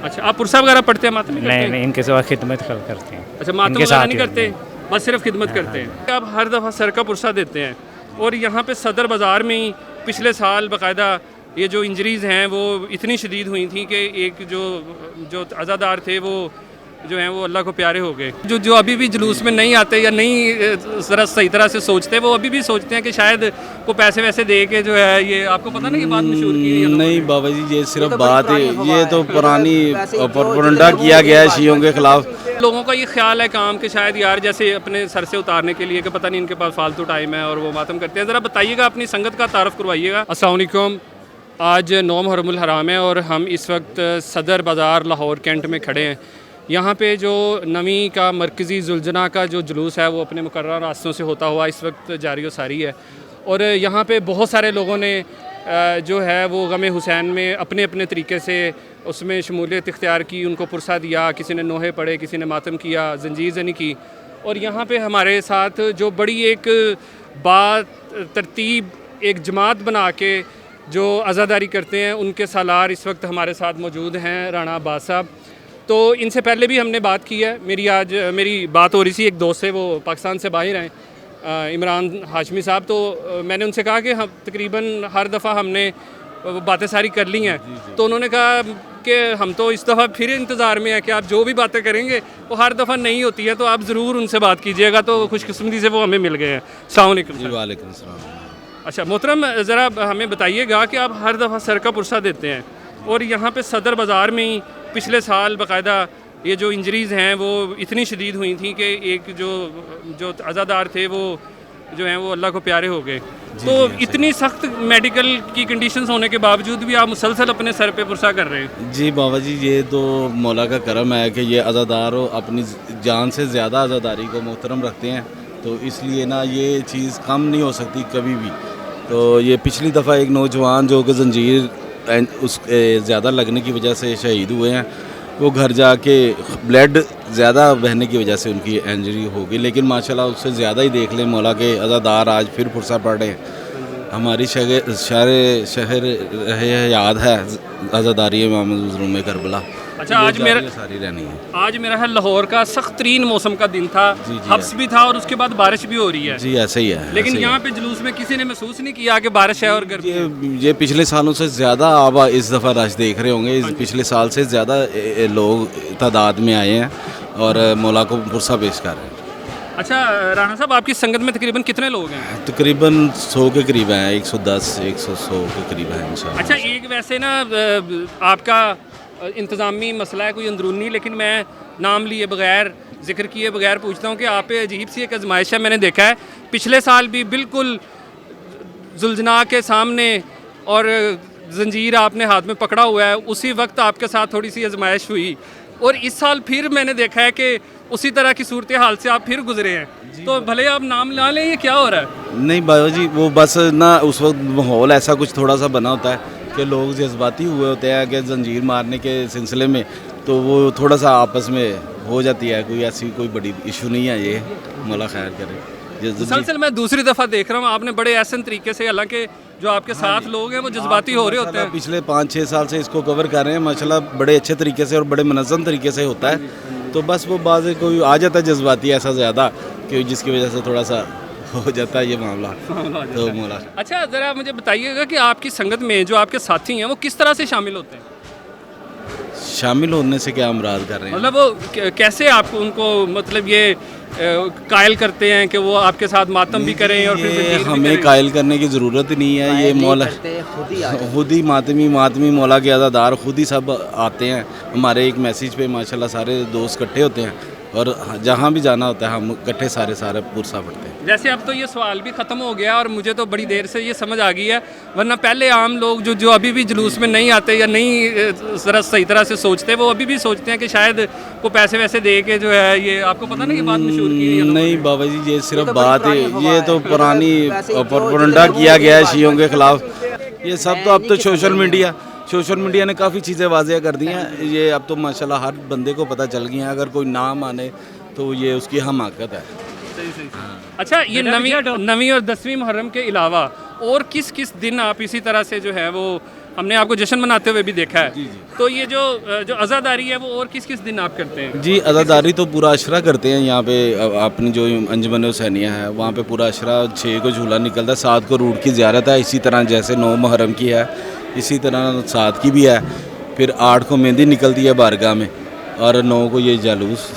अच्छा, आप पुरसा वगैरह पढ़ते हैं, मातम भी करते नहीं हैं? नहीं, इनके सिवा खिदमत करते हैं। अच्छा, मातम इनके वगैरह साथ नहीं ही करते, बस सिर्फ खिदमत करते हैं। आप हर दफ़ा सर का पुरसा देते हैं और यहाँ पे सदर बाज़ार में ही पिछले साल बाकायदा ये जो इंजरीज़ हैं वो इतनी शदीद हुई थी कि एक जो अज़ादार थे वो जो हैं वो अल्लाह को प्यारे हो गए। जो अभी भी जुलूस में नहीं आते या नहीं ज़रा सही तरह से सोचते, वो अभी भी सोचते हैं कि शायद को पैसे वैसे दे के जो है, ये आपको पता ना कि बात मशहूर की है नहीं बाबा जी, ये सिर्फ बात है, ये तो पुरानी प्रोपेगेंडा किया गया है शियों के खिलाफ। लोगों का ये ख्याल है काम कि शायद यार जैसे अपने सर से उतारने के लिए कि पता नहीं इनके पास फालतू टाइम है और वो मातम करते हैं। ज़रा बताइएगा, अपनी संगत का तारफ़ करवाइएगा। अस्सलाम वालेकुम। आज 9 मुहर्रमुल हराम है और हम इस वक्त सदर बाज़ार लाहौर कैंट में खड़े हैं। यहाँ पे जो नवी का मरकज़ी जुलजना का जो जुलूस है वो अपने मुकर्रर रास्तों से होता हुआ इस वक्त जारी व सारी है और यहाँ पे बहुत सारे लोगों ने जो है वो गम हुसैन में अपने अपने तरीके से उसमें शमूलियत इख्तियार की, उनको पुरसा दिया, किसी ने नोहे पढ़े, किसी ने मातम किया, जंजीर ज़नी की। और यहाँ पे हमारे साथ जो बड़ी एक बात तरतीब एक जमात बना के जो अज़ादारी करते हैं, उनके सालार इस वक्त हमारे साथ मौजूद हैं, राना अब्बास साहब। तो इनसे पहले भी हमने बात की है, मेरी बात हो रही थी एक दोस्त से, वो पाकिस्तान से बाहर हैं, इमरान हाशमी साहब। तो मैंने उनसे कहा कि हम तकरीबन हर दफ़ा हमने बातें सारी कर ली हैं, तो उन्होंने कहा कि हम तो इस दफ़ा फिर इंतज़ार में है कि आप जो भी बातें करेंगे वो हर दफ़ा नहीं होती है, तो आप ज़रूर उनसे बात कीजिएगा। तो खुशकिस्मती से वो हमें मिल गए हैं। अस्सलाम वालेकुम। वालेकुम सलाम। अच्छा मोहतरम, ज़रा हमें बताइएगा कि आप हर दफ़ा सर का पुरसा देते हैं और यहाँ पे सदर बाज़ार में ही पिछले साल बाकायदा ये जो इंजरीज़ हैं वो इतनी शदीद हुई थी कि एक जो अज़ादार थे वो जो हैं वो अल्लाह को प्यारे हो गए। तो इतनी सख्त मेडिकल की कंडीशंस होने के बावजूद भी आप मुसलसल अपने सर पे पुरसा कर रहे हैं। जी बाबा जी, ये तो मौला का करम है कि ये अज़ादार अपनी जान से ज़्यादा अज़ादारी को मोहतरम रखते हैं, तो इसलिए ना ये चीज़ कम नहीं हो सकती कभी भी। तो ये पिछली दफ़ा एक नौजवान जो कि जंजीर उस ज़्यादा लगने की वजह से शहीद हुए हैं, वो घर जाके ब्लड ज़्यादा बहने की वजह से उनकी इंजरी हो गई, लेकिन माशाल्लाह उससे ज़्यादा ही देख लें मौला के अज़ादार आज फिर पुरसा पड़ रहे हैं। हमारी शहर रहे याद है अज़ादारी इमाम ज़ुल्म करबला। अच्छा, आज मेरा है लाहौर का सख्त तरीन मौसम का दिन था, हब्स भी था और उसके बाद बारिश भी हो रही है। जी ऐसे ही है। लेकिन यहाँ पे जुलूस में किसी ने महसूस नहीं किया कि बारिश है और गर्मी। ये पिछले सालों से ज़्यादा आप इस दफ़ा रश देख रहे होंगे, पिछले साल से ज़्यादा लोग तादाद में आए हैं और मौला को पुरसा पेश कर रहे हैं। अच्छा राना साहब, आपकी संगत में तकरीबन कितने लोग हैं? तकरीबन 100 के करीब हैं, 110-100 के करीब हैं इंशाल्लाह। अच्छा, एक वैसे ना आपका इंतज़ामी मसला है कोई अंदरूनी, लेकिन मैं नाम लिए बगैर जिक्र किए बगैर पूछता हूँ कि आप पे अजीब सी एक आजमाइश है। मैंने देखा है पिछले साल भी बिल्कुल जुलजना के सामने और जंजीर आपने हाथ में पकड़ा हुआ है, उसी वक्त आपके साथ थोड़ी सी आजमाइश हुई और इस साल फिर मैंने देखा है कि उसी तरह की सूरत हाल से आप फिर गुजरे हैं। तो भले आप नाम ला लें, ये क्या हो रहा है? नहीं बाबा जी, वो बस ना उस वक्त माहौल ऐसा कुछ थोड़ा सा बना होता है कि लोग जज्बाती हुए होते हैं कि जंजीर मारने के सिलसिले में, तो वो थोड़ा सा आपस में हो जाती है। कोई ऐसी कोई बड़ी इशू नहीं है, ये मौला खैर करे। मुसलसल मैं दूसरी दफ़ा देख रहा हूँ आपने बड़े ऐसे तरीके से, हालांकि जो आपके साथ लोग हैं वो जज्बाती हो रहे होते हैं। पिछले 5-6 साल से इसको कवर कर रहे हैं माशाल्लाह, बड़े अच्छे तरीके से और बड़े मनज़्ज़म तरीके से होता है। तो बस वो बाज़ कोई आ जाता है जज्बाती ऐसा ज़्यादा कि जिसकी वजह से थोड़ा सा हो जाता है ये मामला। तो मौला। अच्छा, ज़रा मुझे बताइएगा कि आपकी संगत में जो आपके साथी हैं वो किस तरह से शामिल होते हैं? शामिल होने से क्या मुराद कर रहे हैं? मतलब वो कैसे आपको उनको मतलब ये कायल करते हैं कि वो आपके साथ मातम भी करें और फिर हमें कायल करने की ज़रूरत नहीं है। ये मौला खुद ही मातमी मौला के अज़ादार खुद ही सब आते हैं हमारे एक मैसेज पे, माशाल्लाह सारे दोस्त इकट्ठे होते हैं और जहाँ भी जाना होता है हम इकट्ठे सारे पुरसा पढ़ते हैं। वैसे अब तो ये सवाल भी ख़त्म हो गया और मुझे तो बड़ी देर से ये समझ आ गई है, वरना पहले आम लोग जो अभी भी जुलूस में नहीं आते या नहीं ज़रा सही तरह से सोचते, वो अभी भी सोचते हैं कि शायद को पैसे वैसे दे के जो है, ये आपको पता नहीं कि बात मशहूर की है। नहीं बाबा जी, ये सिर्फ बात है, ये तो पुरानी प्रोपेगेंडा किया गया है शियों के खिलाफ। ये सब तो अब तो सोशल मीडिया ने काफ़ी चीज़ें वाज़ेह कर दी हैं। ये अब तो माशाल्लाह हर बंदे को पता चल गई हैं, अगर कोई ना माने तो ये उसकी हमाकत है। सही। अच्छा, ये नवी और 10वीं मुहर्रम के अलावा और किस किस दिन आप इसी तरह से जो है वो हमने आपको जश्न मनाते हुए भी देखा है। तो ये जो अज़ादारी है वो और किस किस दिन आप करते हैं? जी, अज़ादारी तो पूरा अशरा करते हैं यहाँ पे। अपनी जो अंजुमन हुसैनिया है वहाँ पे पूरा अशरा 6 को झूला निकलता है, 7 को रूट की ज़ियारत है। इसी तरह जैसे 9 मुहर्रम की है, इसी तरह 7 की भी है। फिर 8 को मेहंदी निकलती है बारगाह में, और 9 को ये जालूस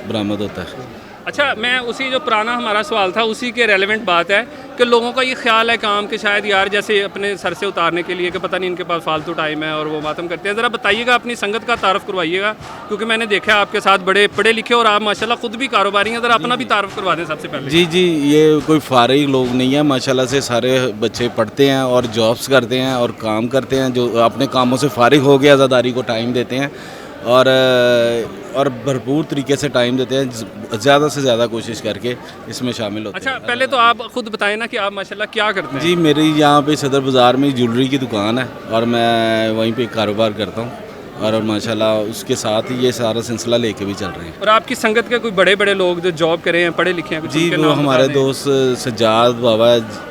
बरामद होता है। अच्छा, मैं उसी जो पुराना हमारा सवाल था उसी के रेलेवेंट बात है कि लोगों का ये ख्याल है काम कि शायद यार जैसे अपने सर से उतारने के लिए कि पता नहीं इनके पास फालतू टाइम है और वो मातम करते हैं। ज़रा बताइएगा, अपनी संगत का तारफ़ करवाइएगा, क्योंकि मैंने देखा है आपके साथ बड़े पढ़े लिखे और आप माशाल्लाह खुद भी कारोबारी हैं। ज़रा अपना भी तारफ़ करवा दें सबसे पहले। जी जी, ये कोई फारिग लोग नहीं है, माशाल्लाह से सारे बच्चे पढ़ते हैं और जॉब्स करते हैं और काम करते हैं, जो अपने कामों से फारिग हो गया आज़ादारी को टाइम देते हैं और भरपूर तरीके से टाइम देते हैं, ज़्यादा से ज़्यादा कोशिश करके इसमें शामिल होते हैं। अच्छा, पहले तो आप खुद बताएं ना कि आप माशाल्लाह क्या करते हैं? जी, मेरी यहाँ पे सदर बाज़ार में ज्वेलरी की दुकान है और मैं वहीं पे कारोबार करता हूँ, और माशाल्लाह उसके साथ ही ये सारा सिलसिला लेके भी चल रहे हैं। और आपकी संगत के कोई बड़े बड़े लोग जो जॉब करे हैं, पढ़े लिखे हैं? कुछ जी, उनके वो नाम हमारे बता दें। दोस्त सज्जाद बाबा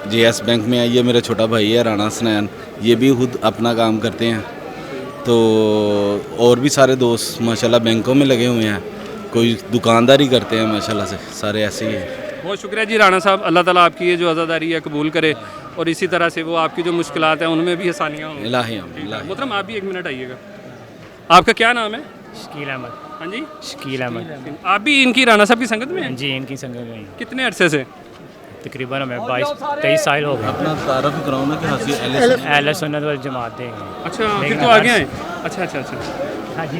JS बैंक में है, ये मेरा छोटा भाई है राणा सनैन, ये भी खुद अपना काम करते हैं। तो और भी सारे दोस्त माशाल्लाह बैंकों में लगे हुए हैं, कोई दुकानदारी करते हैं, माशाल्लाह से सारे ऐसे ही हैं। बहुत शुक्रिया जी राणा साहब, अल्लाह ताला आपकी ये जो आज़ादारी है कबूल करे और इसी तरह से वो आपकी जो मुश्किलात हैं उनमें भी आसानियाँ हों। इलाही मोहतरम, आप भी एक मिनट आइएगा। आपका क्या नाम है? शकील अहमद। हाँ जी, शकील अहमद। आप भी इनकी राणा साहब की संगत में हैं? जी, इनकी संगत में कितने अरसे से? तकरीबन हमें 22-23 साल हो गए। अपना तारफ़ कराओ ना कि हंसी अहले सुन्नत वल जमात देंगे। अच्छा, फिर तो आगे हैं। अच्छा अच्छा अच्छा हाँ जी,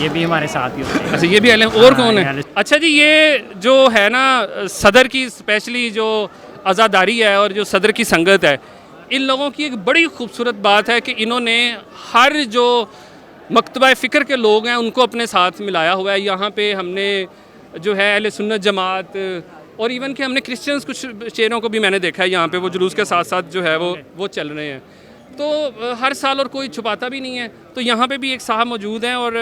ये भी हमारे साथ ही होते हैं। अच्छा, ये भी अहले और कौन है? अहले- अच्छा जी, ये जो है ना सदर की स्पेशली जो आज़ादारी है और जो सदर की संगत है, इन लोगों की एक बड़ी खूबसूरत बात है कि इन्होंने हर जो मकतबा फ़िक्र के लोग हैं उनको अपने साथ मिलाया हुआ है। यहाँ पे हमने जो है अहले सुन्नत जमात और इवन कि हमने क्रिश्चियंस कुछ चेहरों को भी मैंने देखा है यहाँ पे, वो जुलूस के साथ साथ जो है वो चल रहे हैं। तो हर साल और कोई छुपाता भी नहीं है। तो यहाँ पे भी एक साहब मौजूद हैं और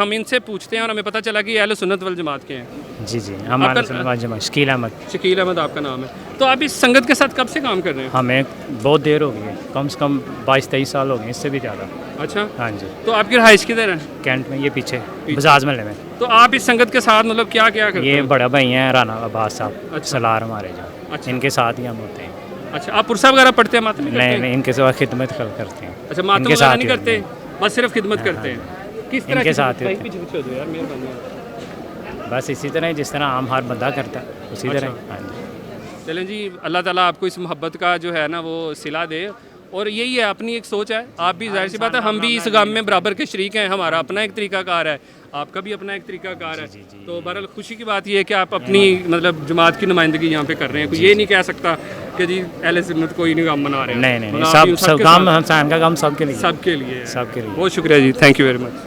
हम इनसे पूछते हैं और हमें पता चला कि ये अहले सुन्नत वल जमात के हैं। जी जी, हम अहले आपका- सुन्नत वल जमात। शकील अहमद। शकील अहमद आपका नाम है। तो आप इस संगत के साथ कब से काम कर रहे हैं? हमें बहुत देर हो गई है, कम से कम 22-23 साल हो गए, इससे भी ज़्यादा। अच्छा, हाँ जी, तो आपकी रहाइश किधर है? कैंट में, ये पीछे बजाज महल में। तो आप इस संगत के साथ मतलब क्या क्या करते ये हैं? बड़ा भाई हैं राना अब्बास साहब, अच्छा। सलार हमारे जो, अच्छा। इनके साथ ही हम होते हैं। अच्छा, आप पुरसा वगैरह पढ़ते हैं, मातम करते नहीं हैं? नहीं, इनके साथ खिदमत करते हैं। अच्छा, मातम इनके वगैरह साथ नहीं ही करते, होते बस सिर्फ खिदमत करते हैं। किस तरह इनके की साथ खिदमत? ही भाई पीछे पीछे हो जाओ यार, मेहरबानी। बस इसी तरह जिस तरह आम हर बंदा करता है उसी तरह। अच्छा। हाँ जी, चलें जी, अल्लाह ताला आपको इस मोहब्बत का जो है ना वो सिला दे। और यही है, अपनी एक सोच है। आप भी जाहिर सी बात है, हम भी इस गम में बराबर के शरीक हैं। हमारा अपना एक तरीकाकार है, आपका भी अपना एक तरीकाकार है। तो बहरहाल खुशी की बात यह है कि आप अपनी मतलब जमात की नुमाइंदगी यहाँ पे कर रहे हैं। कोई ये नहीं कह सकता कि जी अहले सुन्नत कोई नहीं गम मना रहे हैं। नहीं नहीं, मतलब आप सब सबके काम साथ- इंसान का काम सबके लिए, सबके लिए है। सबके लिए। बहुत शुक्रिया जी, थैंक यू वेरी मच।